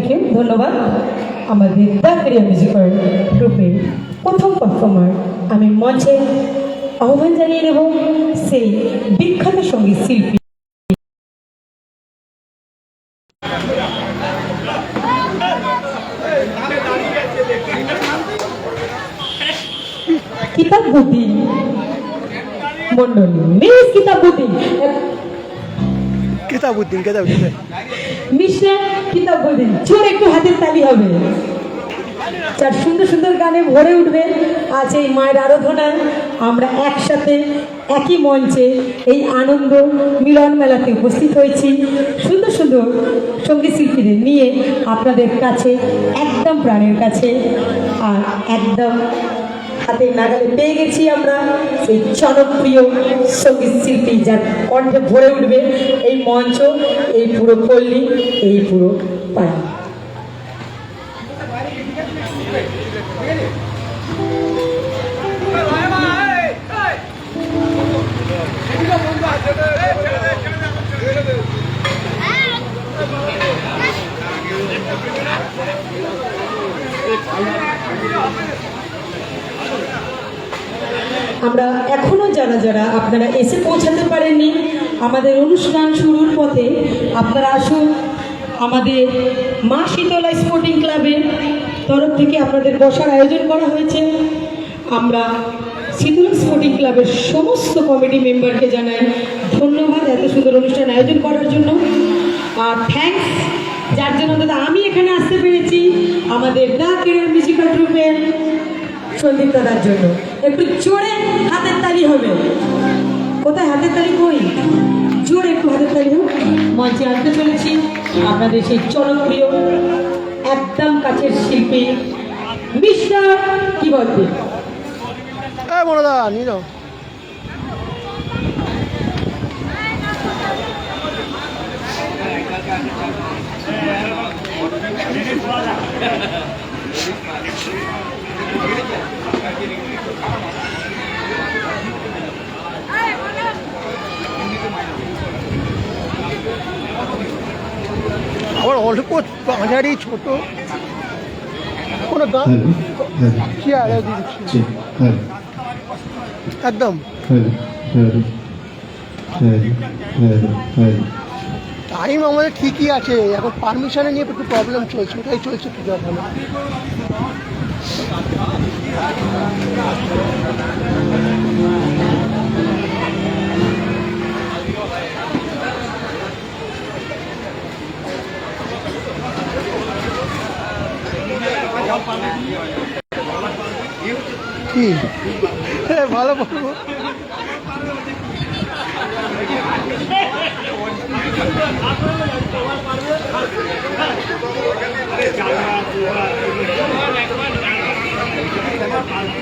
Thank you, ধন্যবাদ। আমাদের the ক্রিয়া মিউজিক্যাল গ্রুপের প্রথম পারফর্মার আমি মঞ্চে আহ্বান জানিয়ে নেব সেই বিখ্যাত সঙ্গীত শিল্পী কিতাবুদ্দিন মন্ডলী, মিস কিতাবুদ্দিন মিস্টার কিতাবুদ্দিন, জোর একটু হাতের তালি হবে। যার সুন্দর সুন্দর গানে ভরে উঠবে আজ এই মায়ের আরাধনায় আমরা একসাথে একই মঞ্চে এই আনন্দ মিলন মেলাতে উপস্থিত হয়েছি সুন্দর সুন্দর সঙ্গীত শিল্পীদের নিয়ে আপনাদের কাছে একদম প্রাণের কাছে। আর একদম হাতে নাগালে পেয়ে গেছি আমরা সেই জনপ্রিয় সঙ্গীত শিল্পী যার কণ্ঠে ভরে উঠবে এই মঞ্চ, এই পুরো পল্লী, এই পুরো পাড়া। আমরা এখনো যারা যারা আপনারা এসে পৌঁছাতে পারেননি আমাদের অনুষ্ঠান শুরুর পথে আপনারা আসুন। আমাদের মা শীতলা স্পোর্টিং ক্লাবের তরফ থেকে আপনাদের বসার আয়োজন করা হয়েছে। আমরা শীতলা স্পোর্টিং ক্লাবের সমস্ত কমিটি মেম্বারকে জানাই ধন্যবাদ এত সুন্দর অনুষ্ঠান আয়োজন করার জন্য। আর থ্যাঙ্কস যার জন্য দাদা আমি এখানে আসতে পেরেছি আমাদের দ্য ক্রিয়া মিউজিক্যাল গ্রুপের সন্দীপ দাদার জন্য। একটু জোরে হাতের তালি হবে। কোথায় হাতের তালি? কই? জোরে একটু হাতের তালি হোক। মঞ্চে আনতে চলেছি আপনাদের সেই জনপ্রিয় একদম কাছের শিল্পী মিস্টার কি বলতে আবার অল্প বাজারই ছোট কোনো গান কি আর একদম টাইম আমাদের ঠিকই আছে, এখন পারমিশনে নিয়ে একটু প্রবলেম চলছে, ওটাই চলছে পুজো ওখানে। কি ভালো বলবো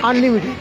আনলিমিটেড